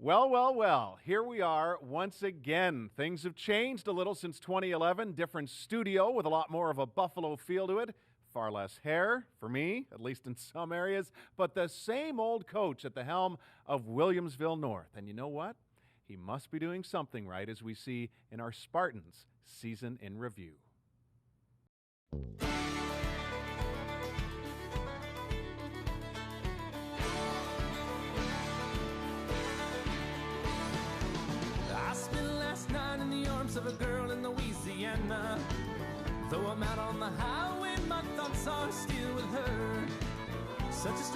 Well, well, well, here we are once again. Things have changed a little since 2011. Different studio with a lot more of a Buffalo feel to it. Far less hair, for me, at least in some areas, but the same old coach at the helm of Williamsville North. And you know what? He must be doing something right, as we see in our Spartans season in review. I spent last night in the arms of a girl in Louisiana. Though I'm out on the highway, my thoughts are still with her.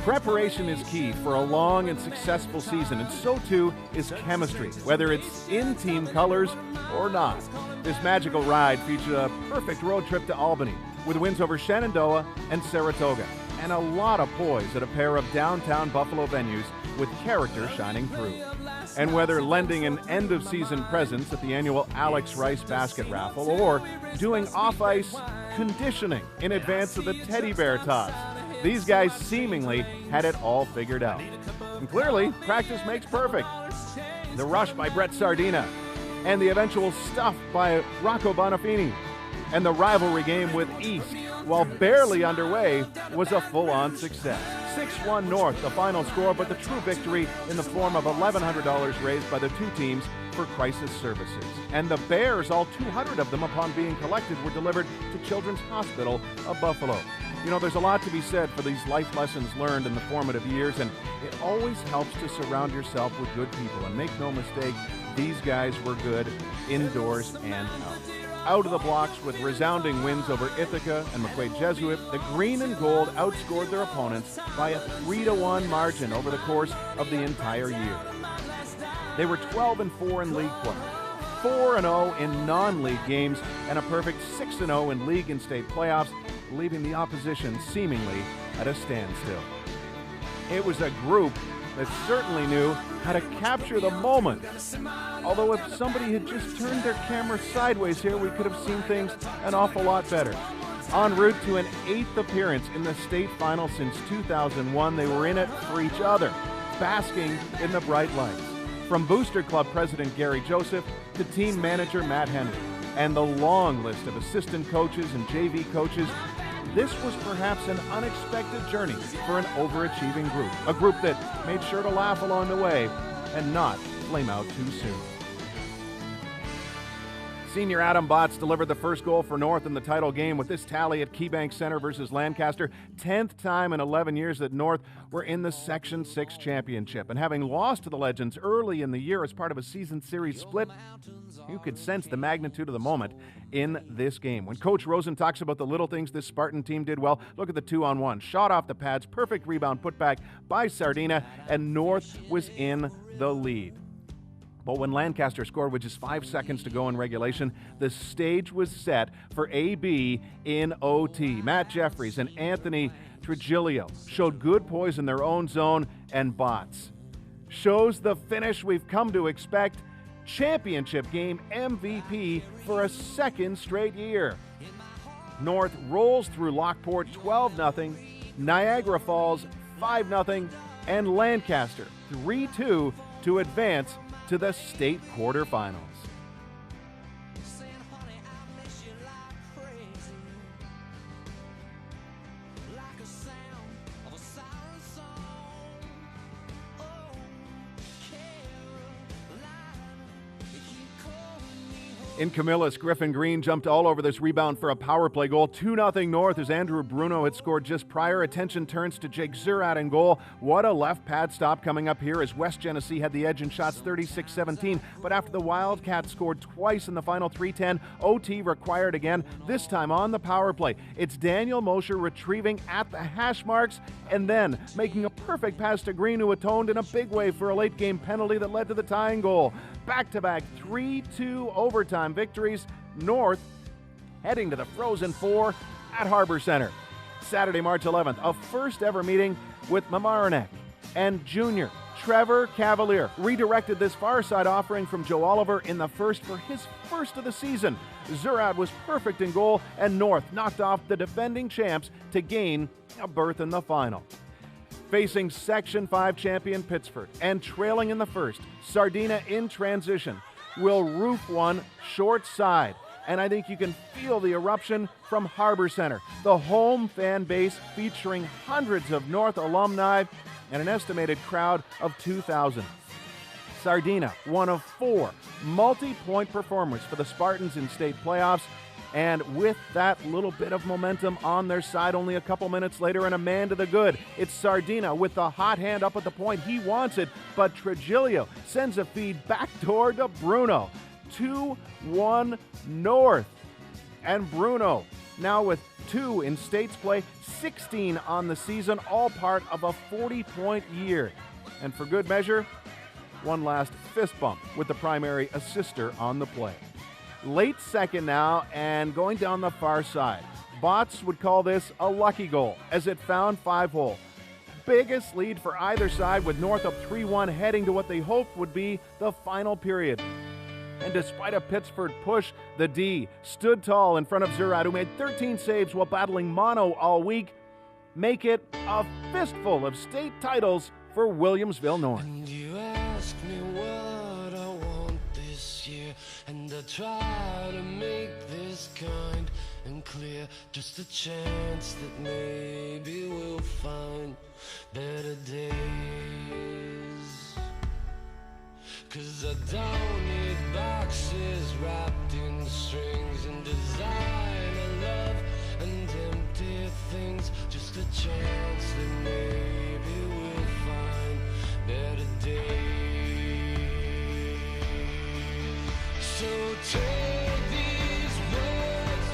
Preparation is key for a long and successful season, and so too is chemistry, whether it's in team colors or not. This magical ride featured a perfect road trip to Albany, with wins over Shenandoah and Saratoga, and a lot of poise at a pair of downtown Buffalo venues with character shining through. And whether lending an end-of-season presence at the annual Alex Rice basket raffle or doing off-ice conditioning in advance of the teddy bear toss, these guys seemingly had it all figured out. And clearly, practice makes perfect. The rush by Brett Sardina, and the eventual stuff by Rocco Bonafini, and the rivalry game with East, while barely underway, was a full-on success. 6-1 North, the final score, but the true victory in the form of $1,100 raised by the two teams for crisis services. And the Bears, all 200 of them upon being collected, were delivered to Children's Hospital of Buffalo. You know, there's a lot to be said for these life lessons learned in the formative years, and it always helps to surround yourself with good people. And make no mistake, these guys were good indoors and out. Out of the blocks with resounding wins over Ithaca and McQuaid Jesuit, the green and gold outscored their opponents by a 3-1 margin over the course of the entire year. They were 12-4 in league play, 4-0 in non-league games, and a perfect 6-0 in league and state playoffs, leaving the opposition seemingly at a standstill. It was a group that certainly knew how to capture the moment. Although if somebody had just turned their camera sideways here, we could have seen things an awful lot better. En route to an 8th appearance in the state final since 2001, they were in it for each other, basking in the bright lights. From Booster Club President Gary Joseph to team manager Matt Henry, and the long list of assistant coaches and JV coaches, this was perhaps an unexpected journey for an overachieving group, a group that made sure to laugh along the way and not flame out too soon. Senior Adam Botts delivered the first goal for North in the title game with this tally at KeyBank Center versus Lancaster. 10th time in 11 years that North were in the Section 6 championship. And having lost to the Legends early in the year as part of a season series split, you could sense the magnitude of the moment in this game. When Coach Rosen talks about the little things this Spartan team did well, look at the 2-on-1. Shot off the pads, perfect rebound put back by Sardina, and North was in the lead. But when Lancaster scored with just 5 seconds to go in regulation, the stage was set for AB in OT. Matt Jeffries and Anthony Trigilio showed good poise in their own zone, and Botts shows the finish we've come to expect. Championship game MVP for a second straight year. North rolls through Lockport 12-0, Niagara Falls 5-0, and Lancaster 3-2 to advance to the state quarterfinals. In Camillus, Griffin Green jumped all over this rebound for a power play goal. 2-0 North as Andrew Bruno had scored just prior. Attention turns to Jake Zurat in goal. What a left pad stop coming up here as West Genesee had the edge in shots 36-17. But after the Wildcats scored twice in the final 3:10, OT required again, this time on the power play. It's Daniel Mosher retrieving at the hash marks and then making a perfect pass to Green, who atoned in a big way for a late game penalty that led to the tying goal. Back-to-back 3-2 overtime victories. North heading to the Frozen Four at Harbor Center. Saturday, March 11th, a first ever meeting with Mamaroneck and junior Trevor Cavalier redirected this far side offering from Joe Oliver in the first for his first of the season. Zurad was perfect in goal, and North knocked off the defending champs to gain a berth in the final. Facing Section 5 champion Pittsford and trailing in the first, Sardina in transition will roof one short side. And I think you can feel the eruption from Harbor Center, the home fan base featuring hundreds of North alumni and an estimated crowd of 2,000. Sardina, one of 4 multi-point performers for the Spartans in state playoffs, and with that little bit of momentum on their side only a couple minutes later, and a man to the good. It's Sardina with the hot hand up at the point. He wants it, but Trigilio sends a feed backdoor to Bruno. 2-1 North. And Bruno, now with 2 in states play, 16 on the season, all part of a 40-point year. And for good measure, one last fist bump with the primary assister on the play. Late second now, and going down the far side. Bots would call this a lucky goal, as it found 5-hole. Biggest lead for either side, with North up 3-1 heading to what they hoped would be the final period. And despite a Pittsford push, the D stood tall in front of Zurad, who made 13 saves while battling mono all week. Make it a fistful of state titles for Williamsville North. And you ask me what I want this year, and I try to make this kind and clear. Just a chance that maybe we'll find better days. 'Cause I don't need boxes wrapped in strings and designer love and empty things. Just a chance that maybe we'll find better days. So take these words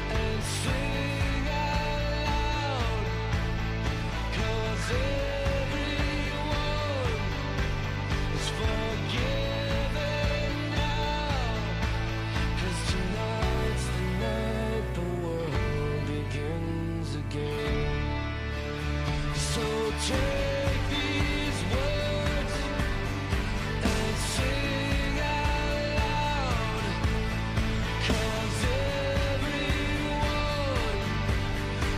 and sing out loud, 'cause everyone is forgiven now. 'Cause tonight's the night the world begins again. So take these words and sing out loud, 'cause everyone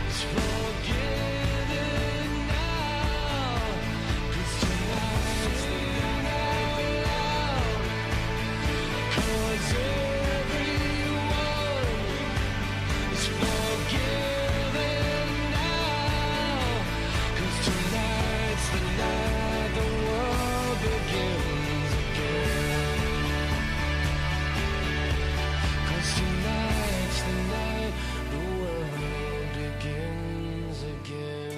is forgiven now. 'Cause tonight's the night the world, 'cause everyone is forgiven now. 'Cause tonight's the night the world begins again. 'Cause tonight's the night the world begins again.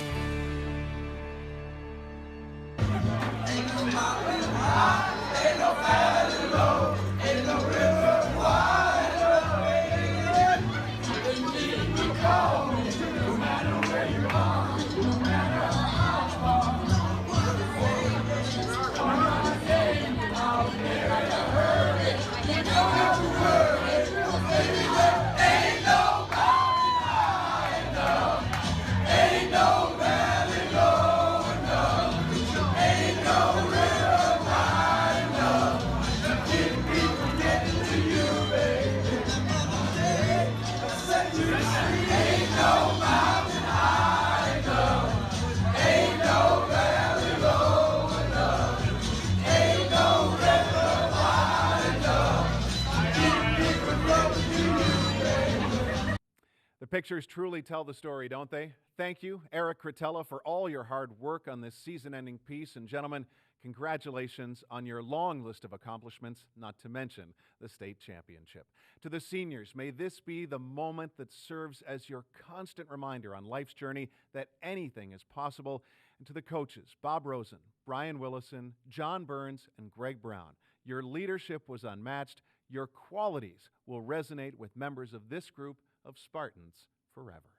The pictures truly tell the story, don't they? Thank you, Eric Cretella, for all your hard work on this season-ending piece. And gentlemen, congratulations on your long list of accomplishments, not to mention the state championship. To the seniors, may this be the moment that serves as your constant reminder on life's journey that anything is possible. And to the coaches, Bob Rosen, Brian Willison, John Burns, and Greg Brown, your leadership was unmatched. Your qualities will resonate with members of this group of Spartans forever.